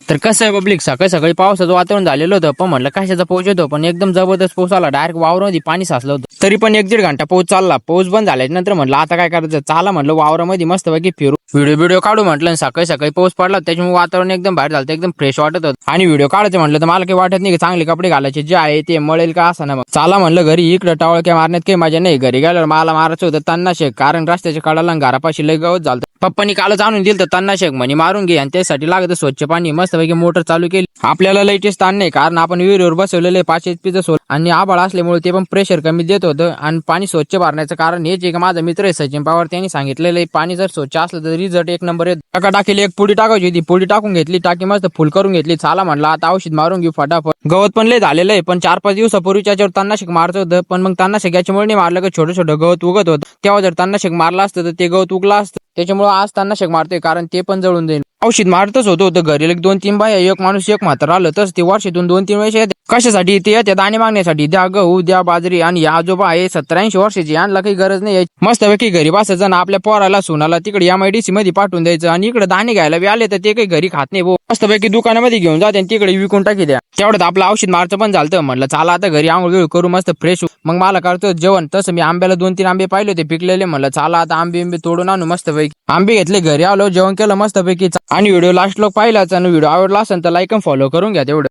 तर कसं आहे पब्लिक, सकाळी सकाळी पावसाचं वातावरण झालेलं होतं, पण म्हटलं कशाचा पाऊस येतो, पण एकदम जबरदस्त पाऊस आला. डायरेक्ट वावरामध्ये पाणी साचलं होतं. तरी पण 1-1.5 घंटा पाऊस चालला. पाऊस बंद झाल्याच्या नंतर म्हटलं आता काय करायचं, चाला म्हटलं वावरामध्ये मस्तपैकी फिरू, व्हिडिओ काढू म्हटलं. सकाळी सकाळी पाऊस पडला त्याच्यामुळे वातावरण एकदम बाहेर झालं, एकदम फ्रेश वाटत होतं. आणि व्हिडिओ काढायचं म्हटलं तर मला काही वाटत नाही की चांगले कपडे घालायचे, जे आहे ते मळेल का असं ना. मग चाला म्हणलं घरी, इकडं टावळक्या मारण्यात काही मजा नाही. घरी गेल्यावर मला मारायचं होतं तन्नाशेक, कारण रस्त्याच्या कडाला घरापाशी लय गवत झालं. पप्पानी कालच आणून दिलं तर तन्नाशेक म्हणे मारून घे, आणि त्यासाठी लागत स्वच्छ पाणी. मस्तपैकी मोटर चालू केली. आपल्याला लाईटीच ताण नाही, कारण आपण विहिरीवर बसवलेले 5 HP सोल, आणि आबाळ असल्यामुळे ते पण प्रेशर कमी देत होतं. आणि पाणी स्वच्छ भरण्याचं कारण हेच आहे की माझा मित्र आहे सचिन पवार, त्यांनी सांगितलेलं पाणी जर स्वच्छ असलं तर रिझल्ट 1 नंबर येतो. टाकीला एक पुडी टाकायची होती, पुडी टाकून घेतली, टाकी मस्त फुल करून घेतली. चाला म्हणलं आता औषध मारून घेऊ फटाफट. गवत पण लय झालेलं आहे, पण 4-5 दिवसापूर्वी त्याच्यावर तन्नाशेक मारत होतं, पण मग तन्नाशेक याच्यामुळे नाही मारलं की छोटं छोटं गवत उगत होतं. तेव्हा जर तन्नाशेक मारला असतं तर ते गवत उगलं असतं. त्याच्यामुळे आज तन्नाशेक मारतोय, कारण ते पण जळून जाईल. औषध मारतच होतं घरी 2-3 बाया, एक माणूस एक म्हातारा आलं तर ते वर्षातून 2-3 वेळेस येते. कशासाठी ते येते? दाणे मागण्यासाठी. द्या गहू, द्या बाजरी. आणि या आजोबा आहे 70-80 वर्षाची, यांना काही गरज नाही. मस्तपैकी घरी बसायचं ना, आपल्या पोराला सुनाला तिकडे MIDC मध्ये पाठवून द्यायचं, आणि इकडे दाणे घ्यायला बी आले तर ते काही घरी खात नाही. मस्तपैकी दुकानामध्ये घेऊन जाते आणि तिकडे विकून टाकी द्या. तेवढं आपलं औषध मारचं पण झालं. म्हटलं चला आता घरी आंघोळ करू मस्त फ्रेश. मग मला करतो जेवण. तसं मी आंब्याला 2-3 आंबे पाहिले होते पिकलेले. म्हणलं चला आता आंबे तोडून आणू मस्तपैकी. आंबे घेतले, घरी आलो, जेवण केलं मस्तपैकी. आणि व्हिडिओ लास्ट लोक पाहिलाच, आणि व्हिडिओ आवडला असेल तर लाईक आणि फॉलो करून घ्या तेवढं.